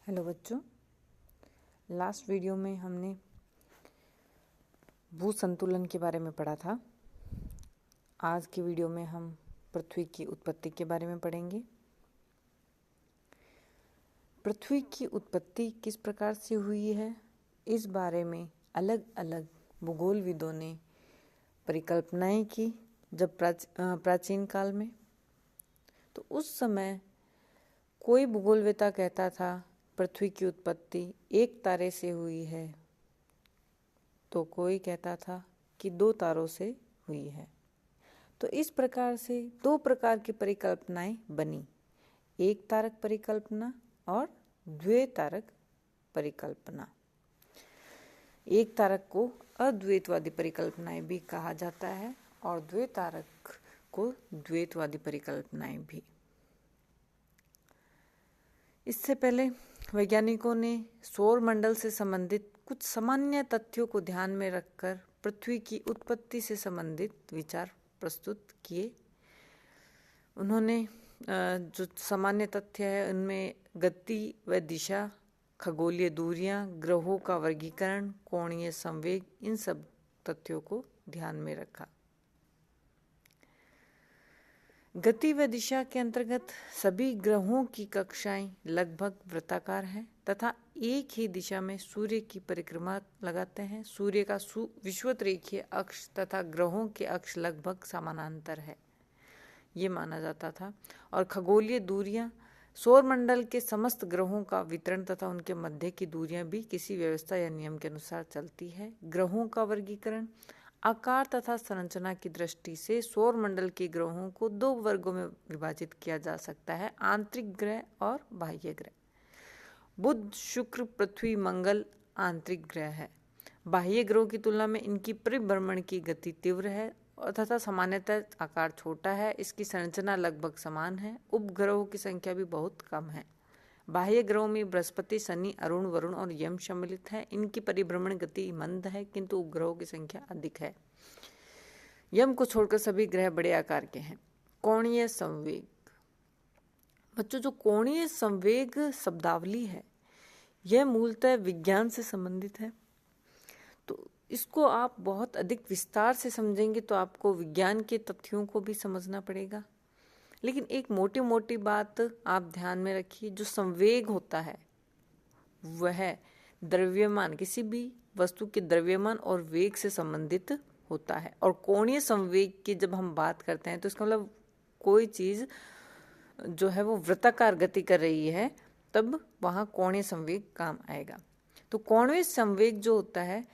Hello बच्चों, last video में हमने भू संतुलन के बारे में पढ़ा था। आज की वीडियो में हम पृथ्वी की उत्पत्ति के बारे में पढ़ेंगे। पृथ्वी की उत्पत्ति किस प्रकार से हुई है, इस बारे में अलग अलग भूगोलविदों ने परिकल्पनाएं की। जब प्राचीन काल में, तो उस समय कोई भूगोलवेता कहता था पृथ्वी की उत्पत्ति एक तारे से हुई है, तो कोई कहता था कि 2 तारों से हुई है। तो इस प्रकार से 2 प्रकार की परिकल्पनाएं बनी, एक तारक परिकल्पना और द्वैतारक परिकल्पना। एक तारक को अद्वैतवादी परिकल्पनाएं भी कहा जाता है और द्वैतारक को द्वैतवादी परिकल्पनाएं भी। इससे पहले वैज्ञानिकों ने सौर मंडल से संबंधित कुछ सामान्य तथ्यों को ध्यान में रखकर पृथ्वी की उत्पत्ति से संबंधित विचार प्रस्तुत किए। उन्होंने जो सामान्य तथ्य है उनमें गति व दिशा, खगोलीय दूरियां, ग्रहों का वर्गीकरण, कोणीय संवेग, इन सब तथ्यों को ध्यान में रखा। गति व दिशा के अंतर्गत सभी ग्रहों की कक्षाएं लगभग वृत्ताकार हैं तथा एक ही दिशा में सूर्य की परिक्रमा लगाते हैं। सूर्य का विषुवत रेखीय अक्ष तथा ग्रहों के अक्ष लगभग समानांतर है, ये माना जाता था। और खगोलीय दूरियां, सौर मंडल के समस्त ग्रहों का वितरण तथा उनके मध्य की दूरियां भी किसी व्यवस्था या नियम के अनुसार चलती है। ग्रहों का वर्गीकरण, आकार तथा संरचना की दृष्टि से सौर मंडल के ग्रहों को 2 वर्गों में विभाजित किया जा सकता है, आंतरिक ग्रह और बाह्य ग्रह। बुध, शुक्र, पृथ्वी, मंगल आंतरिक ग्रह है। बाह्य ग्रहों की तुलना में इनकी परिभ्रमण की गति तीव्र है तथा सामान्यतः आकार छोटा है। इसकी संरचना लगभग समान है। उपग्रहों की संख्या भी बहुत कम है। बाह्य ग्रहों में बृहस्पति, शनि, अरुण, वरुण और यम सम्मिलित है। इनकी परिभ्रमण गति मंद है, किंतु उपग्रहों की संख्या अधिक है। यम को छोड़कर सभी ग्रह बड़े आकार के हैं। कोणीय संवेग, बच्चों जो कोणीय संवेग शब्दावली है, यह मूलतः विज्ञान से संबंधित है। तो इसको आप बहुत अधिक विस्तार से समझेंगे तो आपको विज्ञान के तथ्यों को भी समझना पड़ेगा। लेकिन एक मोटी मोटी बात आप ध्यान में रखिए, जो संवेग होता है वह द्रव्यमान, किसी भी वस्तु के द्रव्यमान और वेग से संबंधित होता है। और कोणीय संवेग की जब हम बात करते हैं तो इसका मतलब कोई चीज जो है वो वृत्ताकार गति कर रही है, तब वहां कोणीय संवेग काम आएगा। तो कोणीय संवेग जो होता है,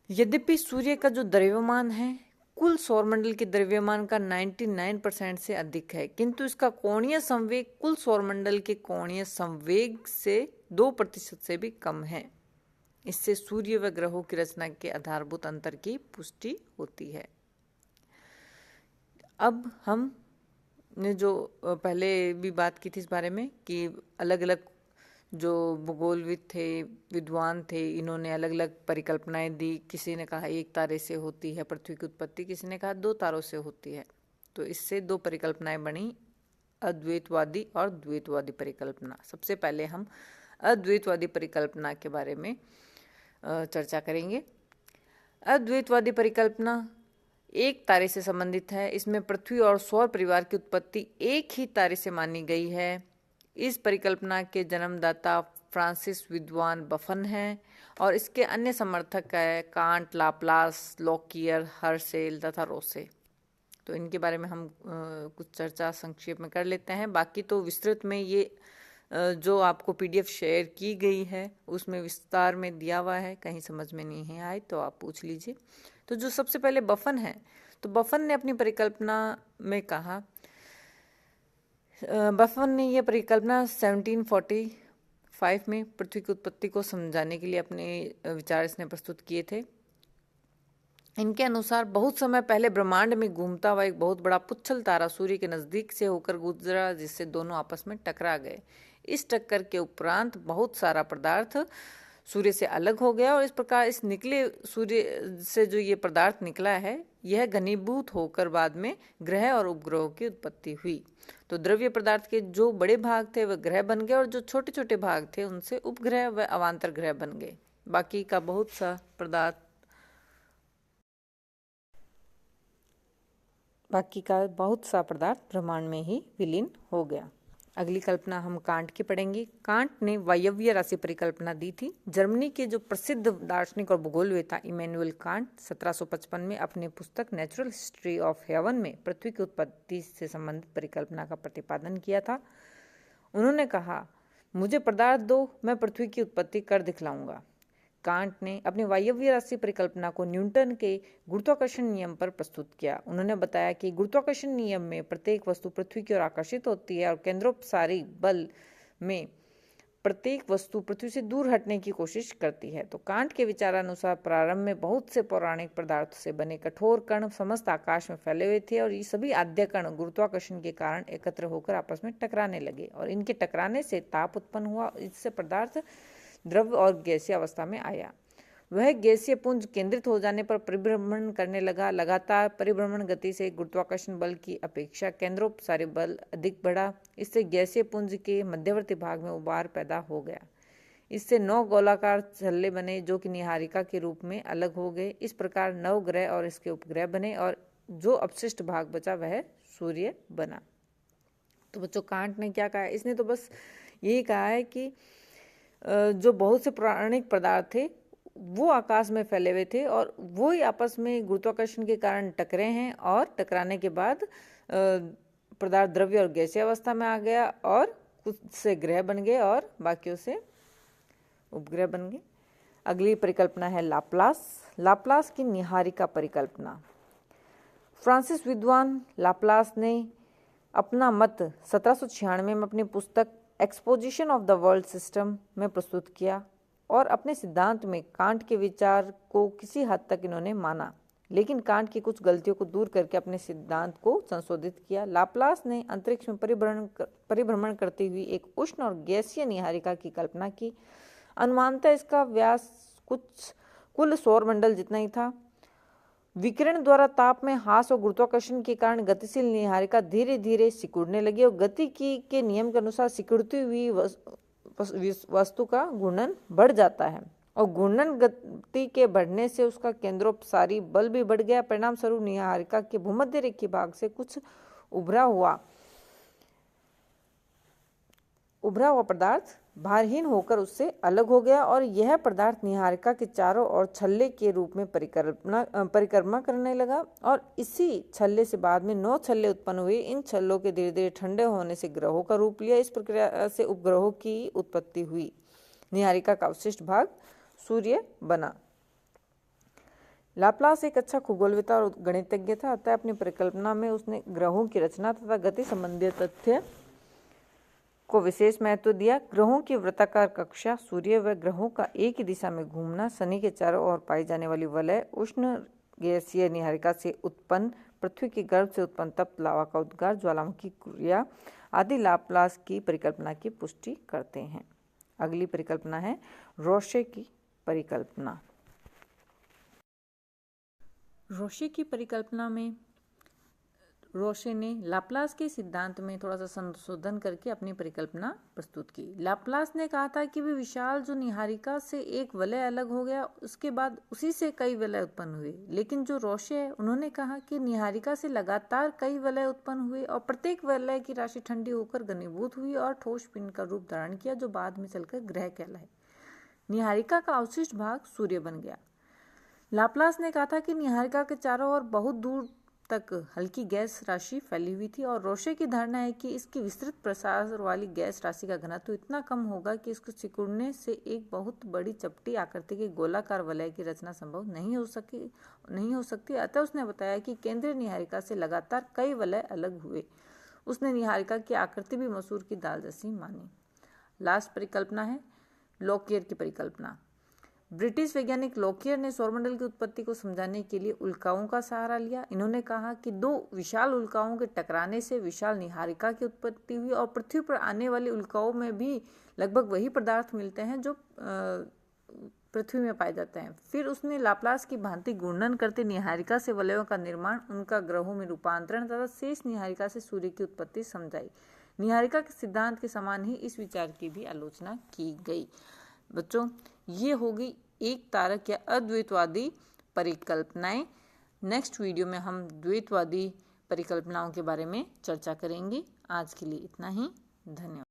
यद्यपि सूर्य का जो द्रव्यमान है कुल सौरमंडल के द्रव्यमान का 99% से अधिक है, किंतु इसका कोणीय संवेग कुल सौरमंडल के कोणीय संवेग से 2% से भी कम है। इससे सूर्य व ग्रहों की रचना के आधारभूत अंतर की पुष्टि होती है। अब हमने जो पहले भी बात की थी इस बारे में कि अलग अलग जो भूगोलविद थे, विद्वान थे, इन्होंने अलग अलग परिकल्पनाएं दी। किसी ने कहा 1 तारे से होती है पृथ्वी की उत्पत्ति, किसी ने कहा 2 तारों से होती है। तो इससे 2 परिकल्पनाएं बनी, अद्वैतवादी और द्वैतवादी परिकल्पना। सबसे पहले हम अद्वैतवादी परिकल्पना के बारे में चर्चा करेंगे। अद्वैतवादी परिकल्पना 1 तारे से संबंधित है। इसमें पृथ्वी और सौर परिवार की उत्पत्ति एक ही तारे से मानी गई है। इस परिकल्पना के जन्मदाता फ्रांसिस विद्वान बफन हैं और इसके अन्य समर्थक है कांट, लाप्लास, लॉकियर, हर्शेल तथा रोसे। तो इनके बारे में हम कुछ चर्चा संक्षेप में कर लेते हैं। बाकी तो विस्तृत में ये जो आपको PDF शेयर की गई है उसमें विस्तार में दिया हुआ है। कहीं समझ में नहीं आए तो आप पूछ लीजिए। तो जो सबसे पहले बफन है, तो बफन ने अपनी परिकल्पना में कहा, बफन ने यह परिकल्पना 1745 में पृथ्वी की उत्पत्ति को समझाने के लिए अपने विचार इसने प्रस्तुत किए थे। इनके अनुसार बहुत समय पहले ब्रह्मांड में घूमता हुआ एक बहुत बड़ा पुच्छल तारा सूर्य के नजदीक से होकर गुजरा, जिससे दोनों आपस में टकरा गए। इस टक्कर के उपरांत बहुत सारा पदार्थ सूर्य से अलग हो गया और इस प्रकार इस निकले सूर्य से जो ये पदार्थ निकला है, यह घनीभूत होकर बाद में ग्रह और उपग्रहों की उत्पत्ति हुई। तो द्रव्य पदार्थ के जो बड़े भाग थे वह ग्रह बन गए और जो छोटे छोटे भाग थे उनसे उपग्रह व अवांतर ग्रह बन गए। बाकी का बहुत सा पदार्थ ब्रह्मांड में ही विलीन हो गया। अगली कल्पना हम कांट की पढ़ेंगे। कांट ने वायव्य राशि परिकल्पना दी थी। जर्मनी के जो प्रसिद्ध दार्शनिक और भूगोलवेत्ता इमैनुअल कांट 1755 में अपने पुस्तक नेचुरल हिस्ट्री ऑफ हेवन में पृथ्वी की उत्पत्ति से संबंधित परिकल्पना का प्रतिपादन किया था। उन्होंने कहा, मुझे पदार्थ दो, मैं पृथ्वी की उत्पत्ति कर दिखलाऊंगा। कांट ने अपनी वायव्य राशि परिकल्पना को न्यूटन के गुरुत्वाकर्षण नियम पर प्रस्तुत किया। उन्होंने बताया कि गुरुत्वाकर्षण नियम में प्रत्येक वस्तु पृथ्वी की ओर आकर्षित होती है और केंद्रोपसारी बल में प्रत्येक वस्तु पृथ्वी से दूर हटने की कोशिश करती है। तो कांट के विचारानुसार प्रारंभ में बहुत से पौराणिक पदार्थों से बने कठोर कण समस्त आकाश में फैले हुए थे और ये सभी आद्य कण गुरुत्वाकर्षण के कारण एकत्र होकर आपस में टकराने लगे और इनके टकराने से ताप उत्पन्न हुआ। इससे पदार्थ द्रव और गैसीय अवस्था में आया। वह गैसीय पुंज केंद्रित हो जाने पर परिभ्रमण करने लगा। लगातार परिभ्रमण गति से गुरुत्वाकर्षण बल की अपेक्षा केंद्रोपसारी बल अधिक बढ़ा। इससे गैसीय पुंज के मध्यवर्ती भाग में उबार पैदा हो गया। इससे 9 गोलाकार छल्ले बने जो कि निहारिका के रूप में अलग हो गए। इस प्रकार 9 ग्रह और इसके उपग्रह बने और जो अपशिष्ट भाग बचा वह सूर्य बना। तो बच्चों, कांट ने क्या कहा? इसने तो बस यही कहा है कि जो बहुत से पौराणिक पदार्थ थे वो आकाश में फैले हुए थे और वो ही आपस में गुरुत्वाकर्षण के कारण टकरे हैं और टकराने के बाद पदार्थ द्रव्य और गैसीय अवस्था में आ गया और कुछ से ग्रह बन गए और बाकियों से उपग्रह बन गए। अगली परिकल्पना है लाप्लास की निहारिका परिकल्पना। फ्रांसिस विद्वान लाप्लास ने अपना मत 1796 में अपनी पुस्तक exposition of the world system में प्रस्तुत किया और अपने सिद्धांत में कांट के विचार को किसी हद तक इन्होंने माना, लेकिन कांट की कुछ गलतियों को दूर करके अपने सिद्धांत को संशोधित किया। लाप्लास ने अंतरिक्ष में परिभ्रमण करती हुई एक उष्ण और गैसीय निहारिका की कल्पना की। अनुमानतः इसका व्यास कुल सौरमंडल जितना ही था। विकिरण द्वारा ताप में ह्रास और गुरुत्वाकर्षण के कारण गतिशील निहारिका धीरे धीरे सिकुड़ने लगी और गतिकी के नियम के अनुसार सिकुड़ती हुई वस्तु का घूर्णन बढ़ जाता है और घूर्णन गति के बढ़ने से उसका केंद्रोपसारी बल भी बढ़ गया। परिणाम स्वरूप निहारिका के भूमध्य रेखीय भाग से कुछ उभरा हुआ पदार्थ भारहीन होकर उससे अलग हो गया और यह पदार्थ निहारिका के चारों ओर छल्ले के रूप में परिक्रमा करने लगा और इसी छल्ले से बाद में 9 छल्ले उत्पन्न हुए। इन छल्लों के धीरे धीरे ठंडे होने से ग्रहों का रूप लिया। इस प्रक्रिया से उपग्रहों की उत्पत्ति हुई। निहारिका का अवशिष्ट भाग सूर्य बना। लाप्लास एक अच्छा खगोलवेत्ता और गणितज्ञ था, अतः अपनी परिकल्पना में उसने ग्रहों की रचना तथा गति संबंधी तथ्य को विशेष महत्व दिया। ग्रहों की वृत्ताकार कक्षा, सूर्य व ग्रहों का एक ही दिशा में घूमना, शनि के चारों ओर पाई जाने वाली वलय, उष्ण गैसीय निहारिका से उत्पन्न, पृथ्वी के गर्भ से उत्पन्न तप्त लावा का उद्गार, ज्वालामुखी क्रिया आदि लाप्लास की परिकल्पना की पुष्टि करते हैं। अगली परिकल्पना है रोशे की परिकल्पना। रोशे की परिकल्पना में रोशे ने लाप्लास के सिद्धांत में थोड़ा सा संशोधन करके अपनी परिकल्पना प्रस्तुत की। लाप्लास ने कहा था कि वे विशाल जो निहारिका से एक वलय अलग हो गया, उसके बाद उसी से कई वलय उत्पन्न हुए। लेकिन जो रोशे है उन्होंने कहा कि निहारिका से लगातार कई वलय उत्पन्न हुए और प्रत्येक वलय की राशि ठंडी होकर घनीभूत हुई और ठोस पिंड का रूप धारण किया, जो बाद में चलकर ग्रह कहलाए। निहारिका का अवशिष्ट भाग सूर्य बन गया। लाप्लास ने कहा था कि निहारिका के चारों ओर बहुत दूर तक हल्की गैस राशि फैली हुई थी और रोशे की धारणा है कि इसकी विस्तृत प्रसार वाली गैस राशि का घनत्व इतना कम होगा कि इसको सिकुड़ने से एक बहुत बड़ी चपटी आकृति के गोलाकार वलय की रचना संभव नहीं हो सकती। अतः उसने बताया कि केंद्रीय निहारिका से लगातार कई वलय अलग हुए। उसने निहारिका की आकृति भी मसूर की दाल जैसी मानी। लास्ट परिकल्पना है लोकियर की परिकल्पना। ब्रिटिश वैज्ञानिक लोकियर ने सौरमंडल की उत्पत्ति को समझाने के लिए उल्काओं का सहारा लिया। इन्होंने कहा कि 2 विशाल उल्काओं के टकराने से विशाल निहारिका की उत्पत्ति हुई और पृथ्वी पर आने वाली उल्काओं में भी लगभग वही पदार्थ मिलते हैं जो पृथ्वी में पाए जाते हैं। फिर उसने लाप्लास की भांति घूर्णन करते निहारिका से वलयों का निर्माण, उनका ग्रहों में रूपांतरण तथा शेष निहारिका से सूर्य की उत्पत्ति समझाई। निहारिका के सिद्धांत के समान ही इस विचार की भी आलोचना की गई। बच्चों, ये होगी एक तारक या अद्वैतवादी परिकल्पनाएं। नेक्स्ट वीडियो में हम द्वैतवादी परिकल्पनाओं के बारे में चर्चा करेंगे। आज के लिए इतना ही। धन्यवाद।